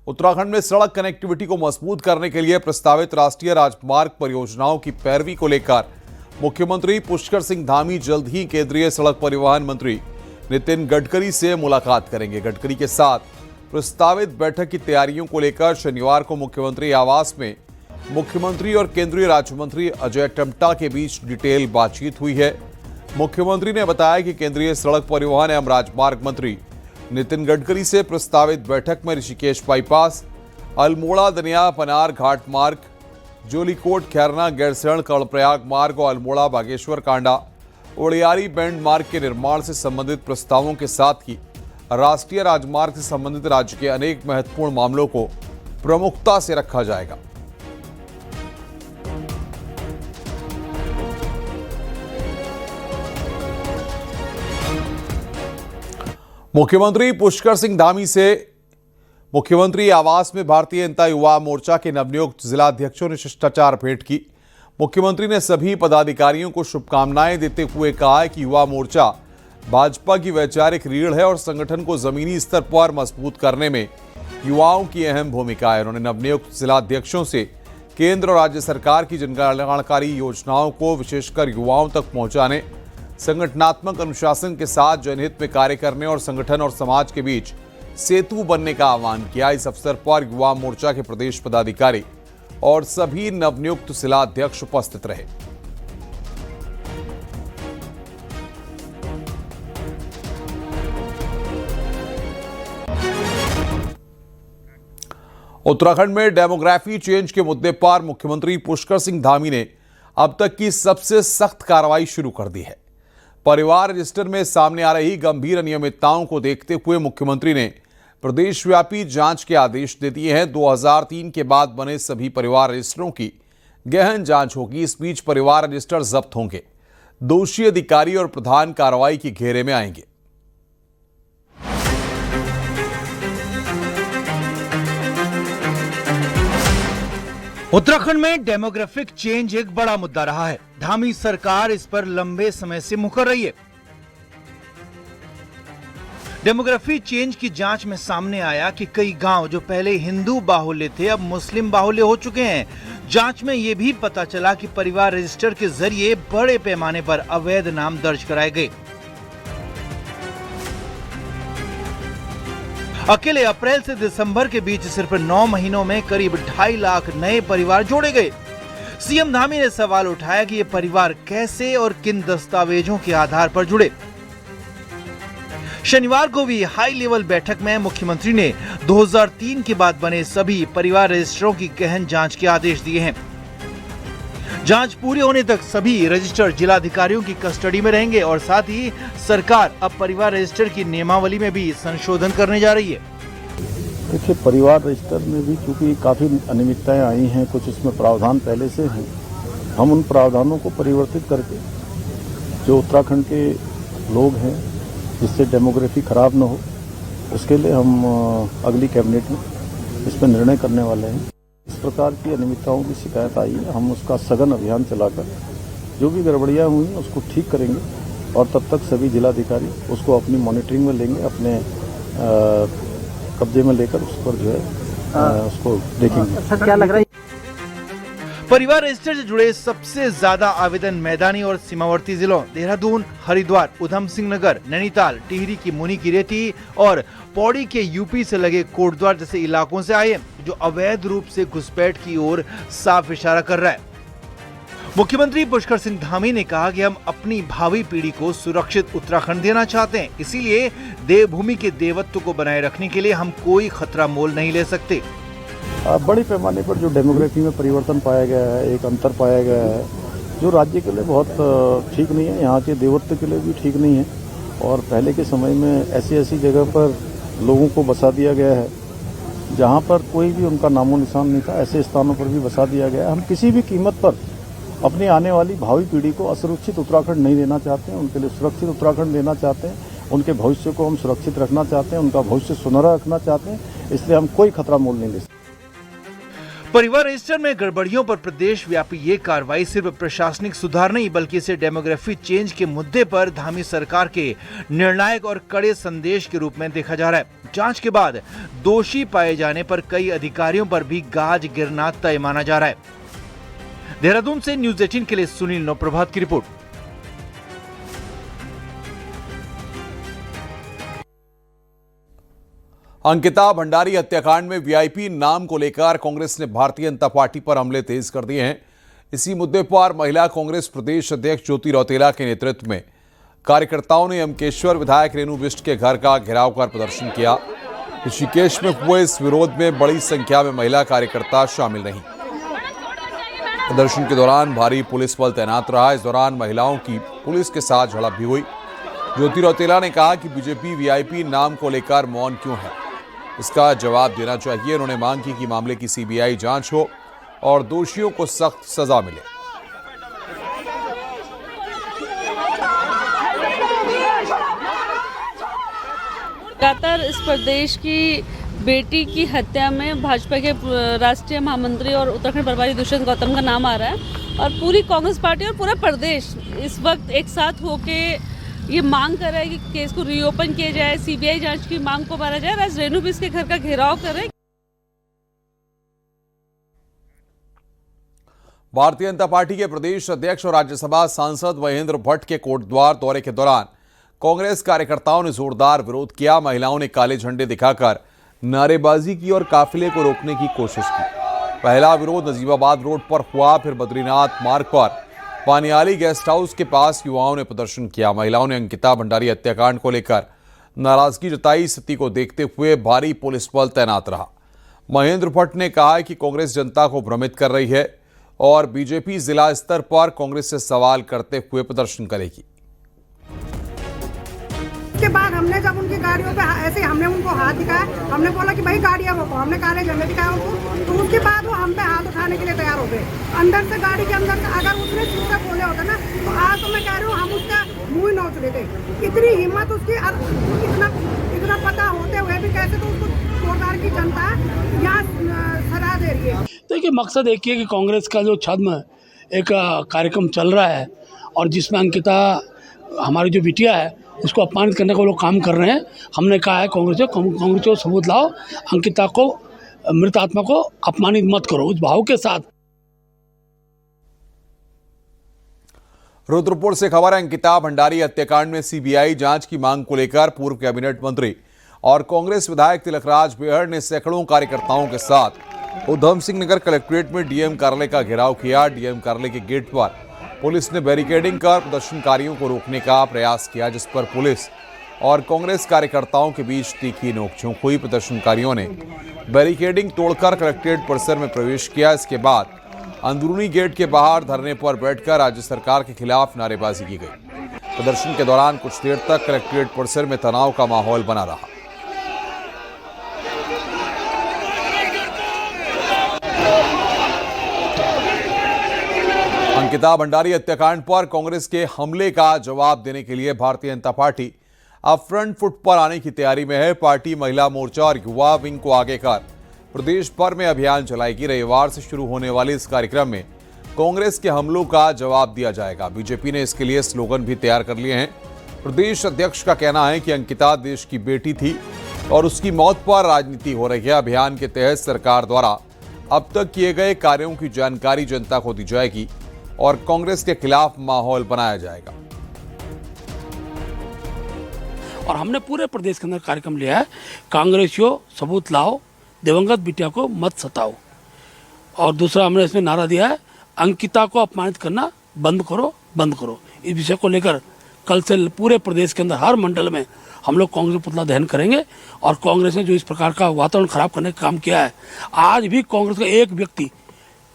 उत्तराखंड में सड़क कनेक्टिविटी को मजबूत करने के लिए प्रस्तावित राष्ट्रीय राजमार्ग परियोजनाओं की पैरवी को लेकर मुख्यमंत्री पुष्कर सिंह धामी जल्द ही केंद्रीय सड़क परिवहन मंत्री नितिन गडकरी से मुलाकात करेंगे। गडकरी के साथ प्रस्तावित बैठक की तैयारियों को लेकर शनिवार को मुख्यमंत्री आवास में मुख्यमंत्री और केंद्रीय राज्य मंत्री अजय टम्टा के बीच डिटेल बातचीत हुई है। मुख्यमंत्री ने बताया कि केंद्रीय सड़क परिवहन एवं राजमार्ग मंत्री नितिन गडकरी से प्रस्तावित बैठक में ऋषिकेश बाईपास, अल्मोड़ा दनिया पनार घाट मार्ग, जोलीकोट खैरना गैरसैंण कर्णप्रयाग मार्ग और अल्मोड़ा बागेश्वर कांडा ओड़ियारी बैंड मार्ग के निर्माण से संबंधित प्रस्तावों के साथ ही राष्ट्रीय राजमार्ग से संबंधित राज्य के अनेक महत्वपूर्ण मामलों को प्रमुखता से रखा जाएगा। मुख्यमंत्री पुष्कर सिंह धामी से मुख्यमंत्री आवास में भारतीय जनता युवा मोर्चा के नवनियुक्त जिलाध्यक्षों ने शिष्टाचार भेंट की। मुख्यमंत्री ने सभी पदाधिकारियों को शुभकामनाएं देते हुए कहा कि युवा मोर्चा भाजपा की वैचारिक रीढ़ है और संगठन को जमीनी स्तर पर मजबूत करने में युवाओं की अहम भूमिका है। उन्होंने नवनियुक्त जिलाध्यक्षों से केंद्र और राज्य सरकार की जनकल्याणकारी योजनाओं को विशेषकर युवाओं तक पहुंचाने, संगठनात्मक अनुशासन के साथ जनहित में कार्य करने और संगठन और समाज के बीच सेतु बनने का आह्वान किया। इस अवसर पर युवा मोर्चा के प्रदेश पदाधिकारी और सभी नवनियुक्त जिलाध्यक्ष उपस्थित रहे। उत्तराखंड में डेमोग्राफी चेंज के मुद्दे पर मुख्यमंत्री पुष्कर सिंह धामी ने अब तक की सबसे सख्त कार्रवाई शुरू कर दी है। परिवार रजिस्टर में सामने आ रही गंभीर अनियमितताओं को देखते हुए मुख्यमंत्री ने प्रदेशव्यापी जांच के आदेश दे दिए हैं। 2003 के बाद बने सभी परिवार रजिस्टरों की गहन जांच होगी। इस बीच परिवार रजिस्टर जब्त होंगे। दोषी अधिकारी और प्रधान कार्रवाई के घेरे में आएंगे। उत्तराखंड में डेमोग्राफिक चेंज एक बड़ा मुद्दा रहा है। धामी सरकार इस पर लंबे समय से मुकर रही है। डेमोग्राफी चेंज की जांच में सामने आया कि कई गांव जो पहले हिंदू बाहुल्य थे अब मुस्लिम बाहुल्य हो चुके हैं। जांच में यह भी पता चला कि परिवार रजिस्टर के जरिए बड़े पैमाने पर अवैध नाम दर्ज कराए गए। अकेले अप्रैल से दिसंबर के बीच सिर्फ 9 महीनों में करीब 2.5 लाख नए परिवार जोड़े गए। सीएम धामी ने सवाल उठाया कि ये परिवार कैसे और किन दस्तावेजों के आधार पर जुड़े। शनिवार को भी हाई लेवल बैठक में मुख्यमंत्री ने 2003 के बाद बने सभी परिवार रजिस्टरों की गहन जांच के आदेश दिए हैं। जांच पूरे होने तक सभी रजिस्टर जिलाधिकारियों की कस्टडी में रहेंगे और साथ ही सरकार अब परिवार रजिस्टर की नियमावली में भी संशोधन करने जा रही है। देखिए, परिवार रजिस्टर में भी चूंकि काफी अनियमितताएं आई हैं, कुछ इसमें प्रावधान पहले से हैं, हम उन प्रावधानों को परिवर्तित करके जो उत्तराखंड के लोग हैं जिससे डेमोग्राफी खराब न हो, उसके लिए हम अगली कैबिनेट में इस पर निर्णय करने वाले हैं। इस प्रकार की अनियमितताओं की शिकायत आई है, हम उसका सघन अभियान चलाकर जो भी गड़बड़ियां हुई हैं उसको ठीक करेंगे और तब तक सभी जिलाधिकारी उसको अपनी मॉनिटरिंग में लेंगे, अपने कब्जे में लेकर उस पर जो है उसको देखेंगे। सर, क्या लग रहा है परिवार रजिस्टर से जुड़े सबसे ज्यादा आवेदन मैदानी और सीमावर्ती जिलों देहरादून, हरिद्वार, उधम सिंह नगर, नैनीताल, टिहरी की मुनी की रेती और पौड़ी के यूपी से लगे कोटद्वार जैसे इलाकों से आए, जो अवैध रूप से घुसपैठ की ओर साफ इशारा कर रहा है। मुख्यमंत्री पुष्कर सिंह धामी ने कहा कि हम अपनी भावी पीढ़ी को सुरक्षित उत्तराखंड देना चाहते हैं, इसीलिए देवभूमि के देवत्व को बनाए रखने के लिए हम कोई खतरा मोल नहीं ले सकते। बड़ी पैमाने पर जो डेमोग्राफी में परिवर्तन पाया गया है, एक अंतर पाया गया है जो राज्य के लिए बहुत ठीक नहीं है, यहाँ के देवत्व के लिए भी ठीक नहीं है। और पहले के समय में ऐसी जगह पर लोगों को बसा दिया गया है जहाँ पर कोई भी उनका नामो निशान नहीं था, ऐसे स्थानों पर भी बसा दिया गया है। हम किसी भी कीमत पर अपनी आने वाली भावी पीढ़ी को असुरक्षित उत्तराखंड नहीं देना चाहते हैं, उनके लिए सुरक्षित उत्तराखंड देना चाहते हैं, उनके भविष्य को हम सुरक्षित रखना चाहते हैं, उनका भविष्य सुनहरा रखना चाहते हैं, इसलिए हम कोई खतरा मोल नहीं ले सकते। परिवार रजिस्टर में गड़बड़ियों पर प्रदेश व्यापी ये कार्रवाई सिर्फ प्रशासनिक सुधार नहीं बल्कि इसे डेमोग्राफी चेंज के मुद्दे पर धामी सरकार के निर्णायक और कड़े संदेश के रूप में देखा जा रहा है। जांच के बाद दोषी पाए जाने पर कई अधिकारियों पर भी गाज गिरना तय माना जा रहा है। देहरादून से न्यूज़ 18 के लिए सुनील नौप्रभात की रिपोर्ट। अंकिता भंडारी हत्याकांड में वीआईपी नाम को लेकर कांग्रेस ने भारतीय जनता पार्टी पर हमले तेज कर दिए हैं। इसी मुद्दे पर महिला कांग्रेस प्रदेश अध्यक्ष ज्योति रौतेला के नेतृत्व में कार्यकर्ताओं ने यमकेश्वर विधायक रेणु बिष्ट के घर का घेराव कर प्रदर्शन किया। ऋषिकेश में हुए इस विरोध में बड़ी संख्या में महिला कार्यकर्ता शामिल रहीं। प्रदर्शन के दौरान भारी पुलिस बल तैनात रहा। इस दौरान महिलाओं की पुलिस के साथ झड़प भी हुई। ज्योति रौतेला ने कहा कि बीजेपी वीआईपी नाम को लेकर मौन क्यों है, इसका जवाब देना चाहिए। उन्होंने मांग की कि मामले की सीबीआई जांच हो और दोषियों को सख्त सजा मिले। लगातार इस प्रदेश की बेटी की हत्या में भाजपा के राष्ट्रीय महामंत्री और उत्तराखंड प्रभारी दुष्यंत गौतम का नाम आ रहा है और पूरी कांग्रेस पार्टी और पूरा प्रदेश इस वक्त एक साथ होके ये मांग कर रहा है कि केस को रीओपन किया जाए, सीबीआई जांच की मांग को मारा जाए। आज रेणु बिष्ट के घर का घेराव कर रहे हैं। भारतीय जनता पार्टी के प्रदेश अध्यक्ष और राज्यसभा सांसद महेंद्र भट्ट के कोटद्वार दौरे के दौरान कांग्रेस कार्यकर्ताओं ने जोरदार विरोध किया। महिलाओं ने काले झंडे दिखाकर नारेबाजी की और काफिले को रोकने की कोशिश की। पहला विरोध नजीबाबाद रोड पर हुआ, फिर बद्रीनाथ मार्ग पर पानियाली गेस्ट हाउस के पास युवाओं ने प्रदर्शन किया। महिलाओं ने अंकिता भंडारी हत्याकांड को लेकर नाराजगी जताई। स्थिति को देखते हुए भारी पुलिस बल तैनात रहा। महेंद्र भट्ट ने कहा कि कांग्रेस जनता को भ्रमित कर रही है और बीजेपी जिला स्तर पर कांग्रेस से सवाल करते हुए प्रदर्शन करेगी। उसके बाद हमने जब उनकी गाड़ियों पे ऐसे हमने उनको हाथ दिखाया, हमने बोला कि भाई गाड़ियां रोको, हमने काले झंडे दिखाया उनको, तो उसके बाद वो हम पे हाथ उठाने के लिए तैयार हो गए। अंदर से गाड़ी के अंदर से अगर उसने शीशा खोले होता ना तो आज तो मैं कह रही हूँ हम उसका मुंह नोच लेते। इतनी हिम्मत उसकी, इतना पता होते हुए भी कैसे तो उसको कोटद्वार की जनता यहाँ सजा दे रही है। देखिए, मकसद एक ही है कि कांग्रेस का जो छद्म एक कार्यक्रम चल रहा है और जिसमें अंकिता हमारी जो बिटिया है उसको अपमानित करने का लोग काम कर रहे हैं। हमने कहा है कांग्रेस को सबूत लाओ, अंकिता को, मृत आत्मा को अपमानित मत करो। उस भाव के साथ रुद्रपुर से खबर है, अंकिता भंडारी हत्याकांड में सीबीआई जांच की मांग को लेकर पूर्व कैबिनेट मंत्री और कांग्रेस विधायक तिलकराज बेहड़ ने सैकड़ों कार्यकर्ताओं के साथ उधम सिंह नगर कलेक्ट्रेट में डीएम कार्यालय का घेराव किया। डीएम कार्यालय के गेट पर पुलिस ने बैरिकेडिंग कर प्रदर्शनकारियों को रोकने का प्रयास किया, जिस पर पुलिस और कांग्रेस कार्यकर्ताओं के बीच तीखी नोकझोंक हुई। प्रदर्शनकारियों ने बैरिकेडिंग तोड़कर कलेक्ट्रेट परिसर में प्रवेश किया। इसके बाद अंदरूनी गेट के बाहर धरने पर बैठकर राज्य सरकार के खिलाफ नारेबाजी की गई। प्रदर्शन के दौरान कुछ देर तक कलेक्ट्रेट परिसर में तनाव का माहौल बना रहा। अंकिता भंडारी हत्याकांड पर कांग्रेस के हमले का जवाब देने के लिए भारतीय जनता पार्टी अब फ्रंट फुट पर आने की तैयारी में है। पार्टी महिला मोर्चा और युवा विंग को आगे कर प्रदेश भर में अभियान चलाएगी। रविवार से शुरू होने वाले इस कार्यक्रम में कांग्रेस के हमलों का जवाब दिया जाएगा। बीजेपी ने इसके लिए स्लोगन भी तैयार कर लिए हैं। प्रदेश अध्यक्ष का कहना है कि अंकिता देश की बेटी थी और उसकी मौत पर राजनीति हो रही है। अभियान के तहत सरकार द्वारा अब तक किए गए कार्यों की जानकारी जनता को दी जाएगी और कांग्रेस के खिलाफ माहौल बनाया जाएगा। और हमने पूरे प्रदेश के अंदर कार्यक्रम लिया है, कांग्रेसियों सबूत लाओ, दिवंगत बिटिया को मत सताओ। और दूसरा हमने इसमें नारा दिया है, अंकिता को अपमानित करना बंद करो, बंद करो। इस विषय को लेकर कल से पूरे प्रदेश के अंदर हर मंडल में हम लोग कांग्रेस पुतला दहन करेंगे। और कांग्रेस ने जो इस प्रकार का वातावरण खराब करने का काम किया है, आज भी कांग्रेस का एक व्यक्ति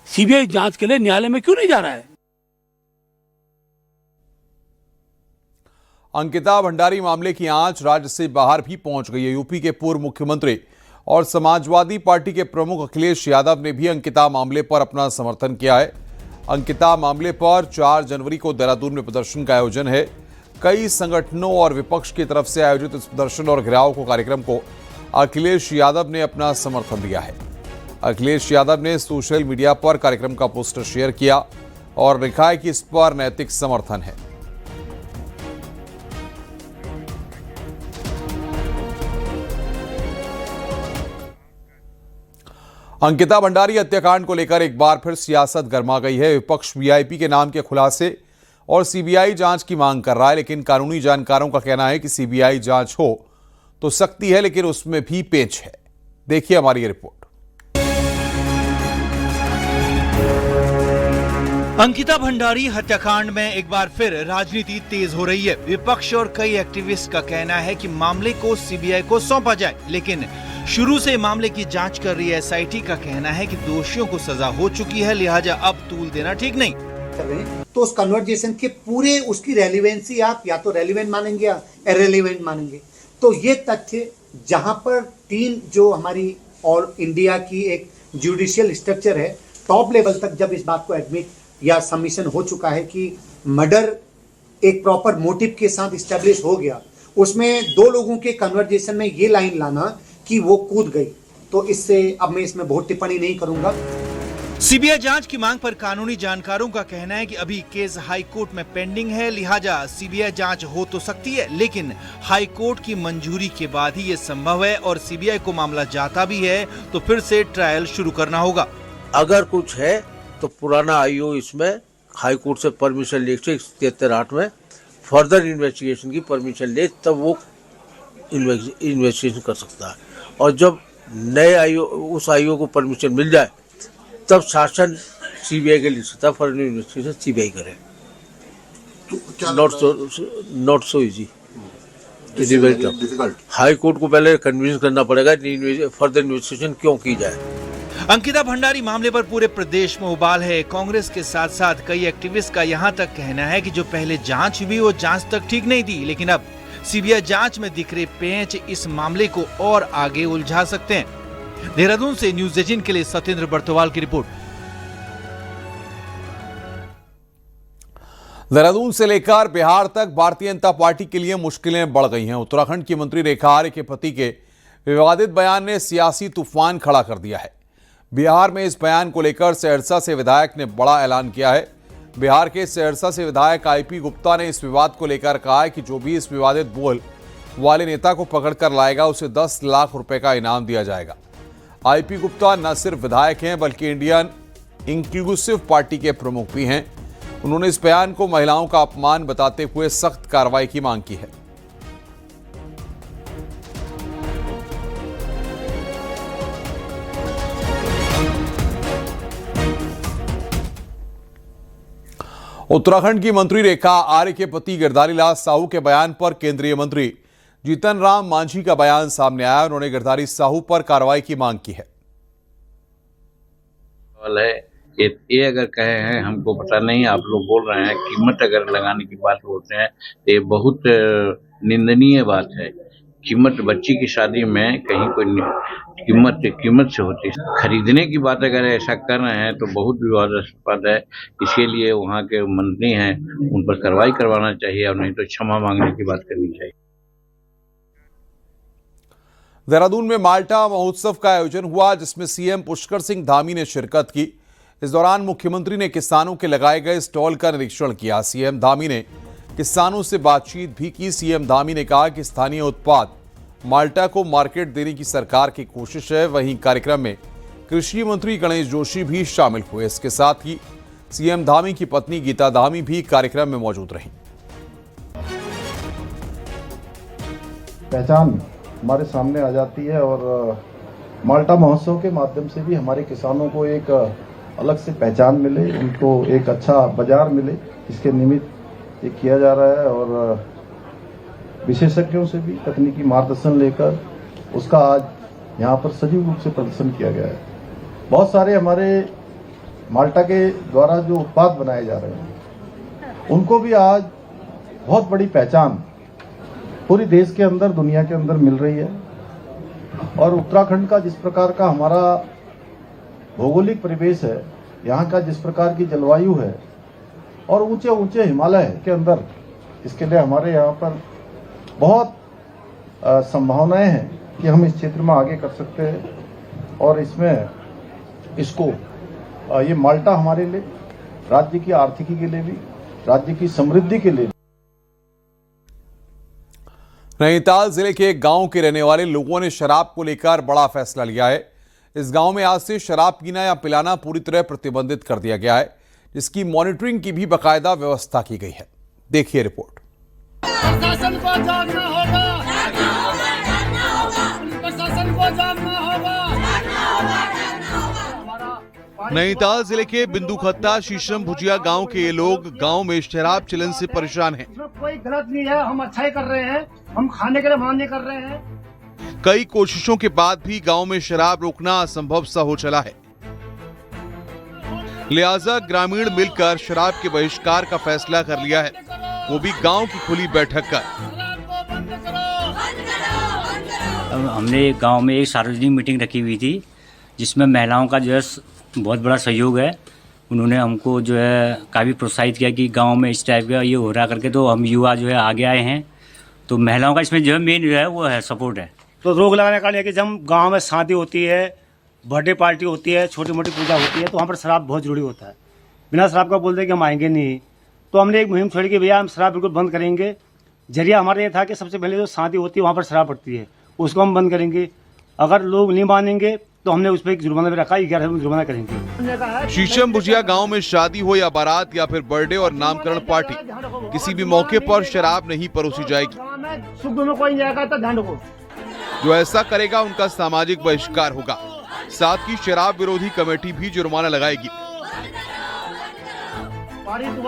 सीबीआई जांच के लिए न्यायालय में क्यों नहीं जा रहा है? अंकिता भंडारी मामले की आंच राज्य से बाहर भी पहुंच गई है। यूपी के पूर्व मुख्यमंत्री और समाजवादी पार्टी के प्रमुख अखिलेश यादव ने भी अंकिता मामले पर अपना समर्थन किया है। अंकिता मामले पर 4 जनवरी को देहरादून में प्रदर्शन का आयोजन है। कई संगठनों और विपक्ष की तरफ से आयोजित इस प्रदर्शन और घेराव को कार्यक्रम को अखिलेश यादव ने अपना समर्थन दिया है। अखिलेश यादव ने सोशल मीडिया पर कार्यक्रम का पोस्टर शेयर किया और लिखा है कि इस पर नैतिक समर्थन है। अंकिता भंडारी हत्याकांड को लेकर एक बार फिर सियासत गर्मा गई है। विपक्ष वीआईपी के नाम के खुलासे और सीबीआई जांच की मांग कर रहा है, लेकिन कानूनी जानकारों का कहना है कि सीबीआई जांच हो तो सकती है, लेकिन उसमें भी पेंच है। देखिए हमारी ये रिपोर्ट। अंकिता भंडारी हत्याकांड में एक बार फिर राजनीति तेज हो रही है। विपक्ष और कई एक्टिविस्ट का कहना है कि मामले को सीबीआई को सौंपा जाए, लेकिन शुरू से मामले की जांच कर रही एसआईटी का कहना है कि दोषियों को सजा हो चुकी है, लिहाजा अब तूल देना ठीक नहीं। तो उस कन्वर्जेशन के पूरे उसकी रेलिवेंसी आप या तो रेलिवेंट मानेंगे या इररिलेवेंट मानेंगे। तो ये तथ्य जहां पर तीन जो हमारी ऑल इंडिया की एक जुडिशियल स्ट्रक्चर है, टॉप लेवल तक जब इस बात को एडमिट या सबमिशन हो चुका है कि मर्डर एक प्रॉपर मोटिव के साथ इस्टेब्लिश हो गया, उसमें दो लोगों के कन्वर्जेशन में ये लाइन लाना कि वो कूद गई, तो इससे अब मैं इसमें बहुत टिप्पणी नहीं करूंगा। सीबीआई जांच की मांग पर कानूनी जानकारों का कहना है कि अभी केस हाई कोर्ट में पेंडिंग है, लिहाजा सीबीआई जांच हो तो सकती है, लेकिन हाई कोर्ट की मंजूरी के बाद ही ये संभव है और सीबीआई को मामला जाता भी है तो फिर से ट्रायल शुरू करना होगा। अगर कुछ है तो पुराना आईओ इसमें हाई कोर्ट से परमिशन ले 73(8) में फर्दर इन्वेस्टिगेशन की परमिशन ले, तब वो इन्वेस्टिगेशन कर सकता है। और जब नए आईओ उस आईओ को परमिशन मिल जाए तब शासन सीबीआई के लिए सकता, फर्दर इन्वेस्टिगेशन सीबीआई करे। Not so easy, it is very tough. High court को पहले कन्विंस करना पड़ेगा फर्दर इन्वेस्टिगेशन क्यों की जाए। अंकिता भंडारी मामले पर पूरे प्रदेश में उबाल है। कांग्रेस के साथ साथ कई एक्टिविस्ट का यहां तक कहना है कि जो पहले जांच हुई वो जांच तक ठीक नहीं थी, लेकिन अब सीबीआई जांच में दिख रहे पेंच इस मामले को और आगे उलझा सकते हैं। देहरादून से न्यूज 18 के लिए सत्येंद्र बर्तवाल की रिपोर्ट। देहरादून से लेकर बिहार तक भारतीय जनता पार्टी के लिए मुश्किलें बढ़ गई हैं। उत्तराखंड की मंत्री रेखा आर्य के पति के विवादित बयान ने सियासी तूफान खड़ा कर दिया है। बिहार में इस बयान को लेकर सहरसा से विधायक ने बड़ा ऐलान किया है। बिहार के सहरसा से विधायक आईपी गुप्ता ने इस विवाद को लेकर कहा है कि जो भी इस विवादित बोल वाले नेता को पकड़कर लाएगा उसे 10 लाख रुपए का इनाम दिया जाएगा। आईपी गुप्ता न सिर्फ विधायक हैं बल्कि इंडियन इंक्लूसिव पार्टी के प्रमुख भी हैं। उन्होंने इस बयान को महिलाओं का अपमान बताते हुए सख्त कार्रवाई की मांग की है। उत्तराखंड की मंत्री रेखा आर्य के पति गिरधारी लाल साहू के बयान पर केंद्रीय मंत्री जीतन राम मांझी का बयान सामने आया। उन्होंने गिरधारी साहू पर कार्रवाई की मांग की है। ये अगर कहे हैं हमको पता नहीं, आप लोग बोल रहे हैं कीमत अगर लगाने की बात बोलते हैं, ये बहुत निंदनीय बात है। कीमत बच्ची की शादी में कहीं कोई कीमत से होती है। खरीदने की बात अगर ऐसा कर रहे हैं तो बहुत विवादास्पद है। इसके लिए वहाँ के मंत्री हैं, उन पर कार्रवाई करवाना चाहिए और नहीं तो क्षमा मांगने की बात करनी चाहिए। देहरादून में माल्टा महोत्सव का आयोजन हुआ, जिसमें सीएम पुष्कर सिंह धामी ने शिरकत की। इस दौरान मुख्यमंत्री ने किसानों के लगाए गए स्टॉल का निरीक्षण किया। सीएम धामी ने किसानों से बातचीत भी की। सीएम धामी ने कहा कि स्थानीय उत्पाद माल्टा को मार्केट देने की सरकार की कोशिश है। वहीं कार्यक्रम में कृषि मंत्री गणेश जोशी भी शामिल हुए। इसके साथ ही सीएम धामी की पत्नी गीता धामी भी कार्यक्रम में मौजूद रहीं। पहचान हमारे सामने आ जाती है और माल्टा महोत्सव के माध्यम से भी हमारे किसानों को एक अलग से पहचान मिले, उनको एक अच्छा बाजार मिले, इसके निमित्त ये किया जा रहा है। और विशेषज्ञों से भी तकनीकी मार्गदर्शन लेकर उसका आज यहाँ पर सजीव रूप से प्रदर्शन किया गया है। बहुत सारे हमारे माल्टा के द्वारा जो उत्पाद बनाए जा रहे हैं उनको भी आज बहुत बड़ी पहचान पूरी देश के अंदर, दुनिया के अंदर मिल रही है। और उत्तराखंड का जिस प्रकार का हमारा भौगोलिक परिवेश है, यहाँ का जिस प्रकार की जलवायु है और ऊंचे ऊंचे हिमालय के अंदर, इसके लिए हमारे यहाँ पर बहुत संभावनाएं हैं कि हम इस क्षेत्र में आगे कर सकते हैं। और इसमें इसको ये माल्टा हमारे लिए, राज्य की आर्थिकी के लिए भी, राज्य की समृद्धि के लिए। नैनीताल जिले के एक गांव के रहने वाले लोगों ने शराब को लेकर बड़ा फैसला लिया है। इस गांव में आज से शराब पीना या पिलाना पूरी तरह प्रतिबंधित कर दिया गया है, जिसकी मॉनिटरिंग की भी बाकायदा व्यवस्था की गई है। देखिए रिपोर्ट। प्रशासन को जागना होगा, प्रशासन को जागना होगा। नैनीताल जिले के बिंदुखत्ता शीशम भुजिया गांव के ये लोग गांव में शराब चलन से परेशान हैं। इसमें कोई गलत नहीं है, हम अच्छा ही कर रहे हैं, हम खाने के लिए मान्य कर रहे हैं। कई कोशिशों के बाद भी गांव में शराब रोकना असंभव सा हो चला है, लिहाजा ग्रामीण मिलकर शराब के बहिष्कार का फैसला कर लिया है, वो भी गांव की खुली बैठक कर। हमने गांव में एक सार्वजनिक मीटिंग रखी हुई थी, जिसमें महिलाओं का जो है बहुत बड़ा सहयोग है। उन्होंने हमको जो है काफ़ी प्रोत्साहित किया कि गांव में इस टाइप का ये हो रहा करके, तो हम युवा जो है आगे आए हैं। तो महिलाओं का इसमें जो है मेन जो है वो है सपोर्ट है। तो रोक लगाने का लिए कि जब गांव में शादी होती है, बर्थडे पार्टी होती है, छोटी मोटी पूजा होती है, तो वहाँ पर शराब बहुत जरूरी होता है। बिना शराब का बोलते कि हम आएंगे नहीं। तो हमने एक मुहिम छोड़ी कि भैया हम शराब बिल्कुल बंद करेंगे। जरिया हमारा ये था कि सबसे पहले जो शादी होती है वहाँ पर शराब पड़ती है, उसको हम बंद करेंगे। अगर लोग नहीं मानेंगे तो हमने उस पर एक जुर्माना भी रखा, 11 जुर्माना करेंगे। शीशम भुजिया गांव में शादी हो या बारात या फिर बर्थडे और नामकरण पार्टी, किसी भी मौके पर शराब नहीं परोसी जाएगी। सुख में कोई नहीं आएगा तो ध्यान रखो। जो ऐसा करेगा उनका सामाजिक बहिष्कार होगा। साथ ही शराब विरोधी कमेटी भी जुर्माना लगाएगी।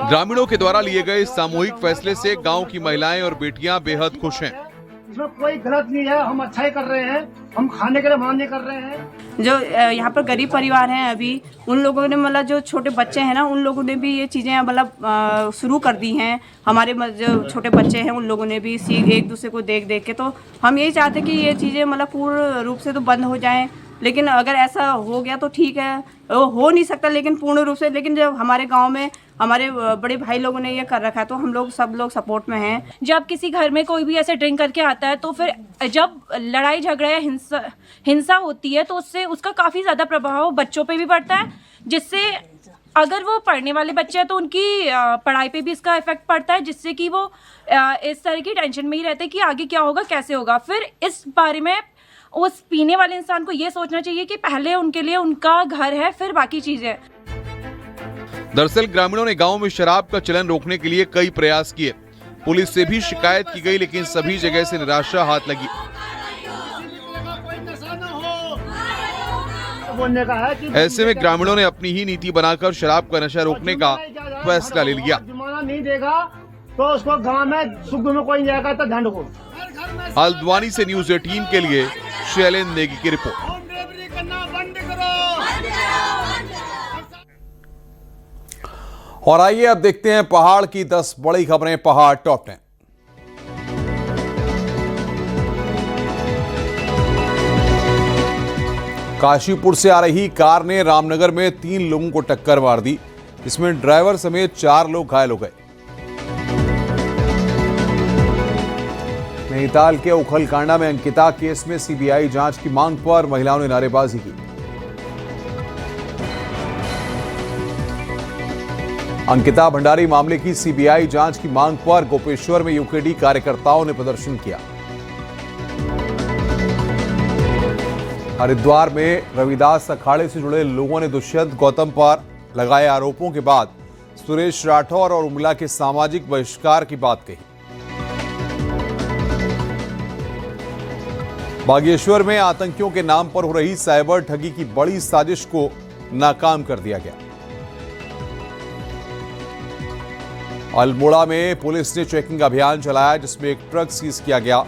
ग्रामीणों के द्वारा लिए गए इस सामूहिक फैसले से गांव की महिलाएं और बेटियां बेहद खुश हैं। इसमें कोई गलत नहीं है, हम अच्छा ही कर रहे हैं, हम खाने के लिए मान्य कर रहे हैं। जो यहाँ पर गरीब परिवार हैं, अभी उन लोगों ने मतलब जो छोटे बच्चे हैं ना, उन लोगों ने भी ये चीज़ें मतलब शुरू कर दी हैं। हमारे जो छोटे बच्चे हैं उन लोगों ने भी एक दूसरे को देख देख के, तो हम यही चाहते हैं कि ये चीज़ें मतलब पूर्ण रूप से तो बंद हो जाएं। लेकिन अगर ऐसा हो गया तो ठीक है, वो हो नहीं सकता लेकिन पूर्ण रूप से। लेकिन जब हमारे गांव में हमारे बड़े भाई लोगों ने ये कर रखा है, तो हम लोग सब लोग सपोर्ट में हैं। जब किसी घर में कोई भी ऐसे ड्रिंक करके आता है, तो फिर जब लड़ाई झगड़ा या हिंसा होती है, तो उससे उसका काफ़ी ज़्यादा प्रभाव बच्चों पे भी पड़ता है, जिससे अगर वो पढ़ने वाले बच्चे हैं तो उनकी पढ़ाई पे भी इसका इफेक्ट पड़ता है, जिससे कि वो इस तरह की टेंशन में ही रहते हैं कि आगे क्या होगा, कैसे होगा। फिर इस बारे में उस पीने वाले इंसान को ये सोचना चाहिए कि पहले उनके लिए उनका घर है, फिर बाकी चीजें। दरअसल ग्रामीणों ने गांव में शराब का चलन रोकने के लिए कई प्रयास किए। पुलिस से भी शिकायत की गई, लेकिन सभी जगह से निराशा हाथ लगी। ऐसे में ग्रामीणों ने अपनी ही नीति बनाकर शराब का नशा रोकने का फैसला ले लिया। जुर्माना नहीं देगा तो उसको गांव में सुख में कोई नहीं आएगा तो ध्यान रखो। हल्द्वानी से न्यूज़ 18 के लिए शैलेंद्र नेगी की रिपोर्ट। और आइए अब देखते हैं पहाड़ की 10 बड़ी खबरें पहाड़ टॉप 10। काशीपुर से आ रही कार ने रामनगर में 3 लोगों को टक्कर मार दी, जिसमें ड्राइवर समेत 4 लोग घायल हो गए। नैनीताल के उखलकांडा में अंकिता केस में सीबीआई जांच की मांग पर महिलाओं ने नारेबाजी की। अंकिता भंडारी मामले की सीबीआई जांच की मांग पर गोपेश्वर में यूकेडी कार्यकर्ताओं ने प्रदर्शन किया। हरिद्वार में रविदास अखाड़े से जुड़े लोगों ने दुष्यंत गौतम पर लगाए आरोपों के बाद सुरेश राठौर और उर्मिला के सामाजिक बहिष्कार की बात कही। बागेश्वर में आतंकियों के नाम पर हो रही साइबर ठगी की बड़ी साजिश को नाकाम कर दिया गया। अल्मोड़ा में पुलिस ने चेकिंग अभियान चलाया, जिसमें एक ट्रक सीज किया गया,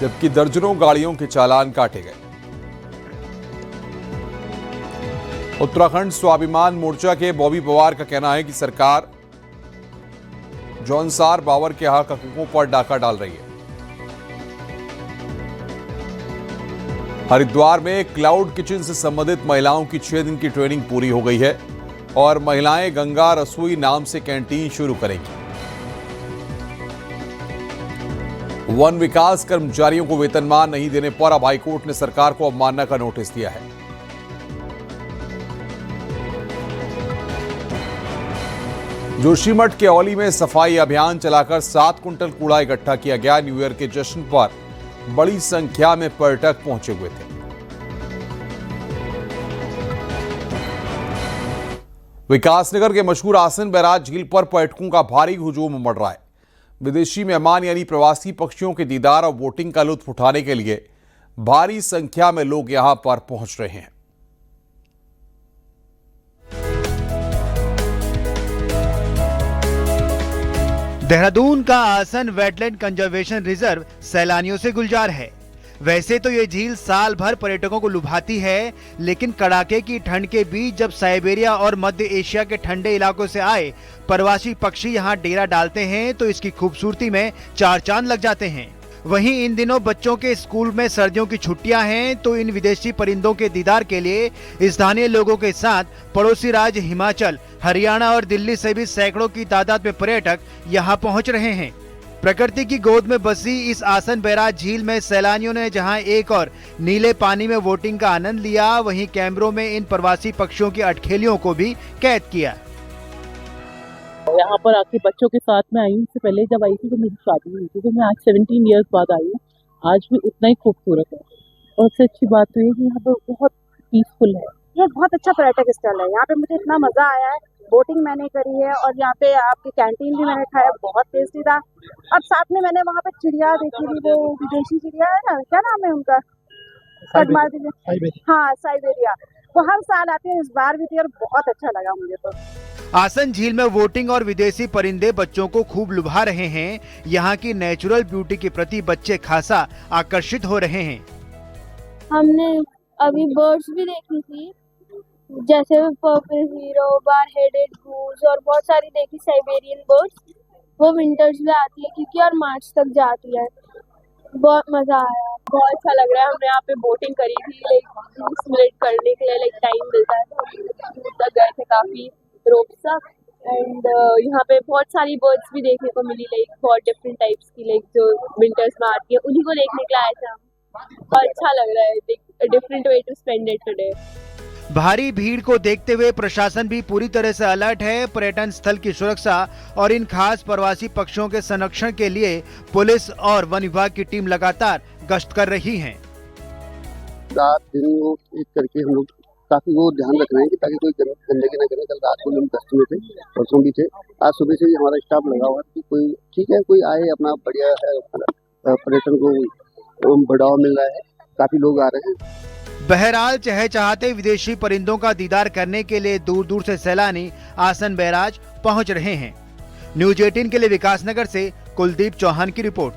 जबकि दर्जनों गाड़ियों के चालान काटे गए। उत्तराखंड स्वाभिमान मोर्चा के बॉबी पवार का कहना है कि सरकार जौनसार बावर के हकों पर डाका डाल रही है। हरिद्वार में क्लाउड किचन से संबंधित महिलाओं की 6 दिन की ट्रेनिंग पूरी हो गई है और महिलाएं गंगा रसोई नाम से कैंटीन शुरू करेंगी। वन विकास कर्मचारियों को वेतनमान नहीं देने पर अब हाईकोर्ट ने सरकार को अवमानना का नोटिस दिया है। जोशीमठ के औली में सफाई अभियान चलाकर 7 कुंटल कूड़ा इकट्ठा किया गया। न्यू ईयर के जश्न पर बड़ी संख्या में पर्यटक पहुंचे हुए थे। विकासनगर के मशहूर आसन बैराज झील पर पर्यटकों का भारी हुजूम उमड़ रहा है। विदेशी मेहमान यानी प्रवासी पक्षियों के दीदार और बोटिंग का लुत्फ उठाने के लिए भारी संख्या में लोग यहां पर पहुंच रहे हैं। देहरादून का आसन वेटलैंड कंजर्वेशन रिजर्व सैलानियों से गुलजार है। वैसे तो ये झील साल भर पर्यटकों को लुभाती है, लेकिन कड़ाके की ठंड के बीच जब साइबेरिया और मध्य एशिया के ठंडे इलाकों से आए प्रवासी पक्षी यहाँ डेरा डालते हैं तो इसकी खूबसूरती में 4 चांद लग जाते हैं। वहीं इन दिनों बच्चों के स्कूल में सर्दियों की छुट्टियां हैं, तो इन विदेशी परिंदों के दीदार के लिए स्थानीय लोगों के साथ पड़ोसी राज्य हिमाचल, हरियाणा और दिल्ली से भी सैकड़ों की तादाद में पर्यटक यहां पहुंच रहे हैं। प्रकृति की गोद में बसी इस आसन बैराज झील में सैलानियों ने जहां एक और नीले पानी में वोटिंग का आनंद लिया, वहीं कैमरों में इन प्रवासी पक्षियों की अटखेलियों को भी कैद किया। यहाँ पर आके बच्चों के साथ में आई हूँ। इससे पहले जब आई थी तो मेरी शादी हुई थी, तो मैं आज 17 इयर्स बाद आई हूँ। आज भी उतना ही खूबसूरत है और सबसे अच्छी बात तो ये कि यहाँ पर बहुत पीसफुल है। ये बहुत अच्छा पर्यटक स्थल है। यहाँ पे मुझे इतना मजा आया है। बोटिंग मैंने करी है और यहाँ पे आपकी कैंटीन भी मैंने खाया, बहुत टेस्टी था। और साथ में मैंने वहाँ पे चिड़िया देखी थी, वो विदेशी चिड़िया है ना, क्या नाम है उनका? हाँ, साइबेरिया। वो हर साल आते हैं, इस बार भी थी और बहुत अच्छा लगा मुझे तो। आसन झील में वोटिंग और विदेशी परिंदे बच्चों को खूब लुभा रहे हैं। यहाँ की नेचुरल ब्यूटी के प्रति बच्चे खासा आकर्षित हो रहे हैं। हमने अभी बर्ड्स भी देखी थी, जैसे purple hero, bar headed goose और बहुत सारी देखी साइबेरियन बर्ड्स। वो विंटर्स में आती है क्योंकि और मार्च तक जाती है। बहुत मजा आया, बहुत अच्छा लग रहा है। हमने यहाँ पे बोटिंग करी थी, लाइक 20 मिनट करने के लिए लाइक टाइम मिलता है, तो तक गए थे काफी रोप तक। एंड यहाँ पे बहुत सारी बर्ड्स भी देखने को मिली, लाइक बहुत डिफरेंट टाइप्स की, लाइक जो विंटर्स में आती है, उन्हीं को देखने के लिए आए थे हम। और अच्छा लग रहा है, different way to spend it today. भारी भीड़ को देखते हुए प्रशासन भी पूरी तरह से अलर्ट है। पर्यटन स्थल की सुरक्षा और इन खास प्रवासी पक्षियों के संरक्षण के लिए पुलिस और वन विभाग की टीम लगातार गश्त कर रही है। रात दिन एक करके हम लोग काफी वो ध्यान रख रहे हैं कि ताकि कोई गंदगी न करे। कल रात को हम गश्त में थे, परसों भी थे, आज सुबह से ही हमारा स्टाफ लगा हुआ है कि कोई ठीक है, कोई आए अपना बढ़िया है, पर्यटन को बढ़ावा मिल रहा है, काफी लोग आ रहे हैं। बहरहाल चहचहाते विदेशी परिंदों का दीदार करने के लिए दूर दूर से सैलानी आसन बैराज पहुंच रहे हैं। न्यूज़ 18 के लिए विकासनगर से कुलदीप चौहान की रिपोर्ट।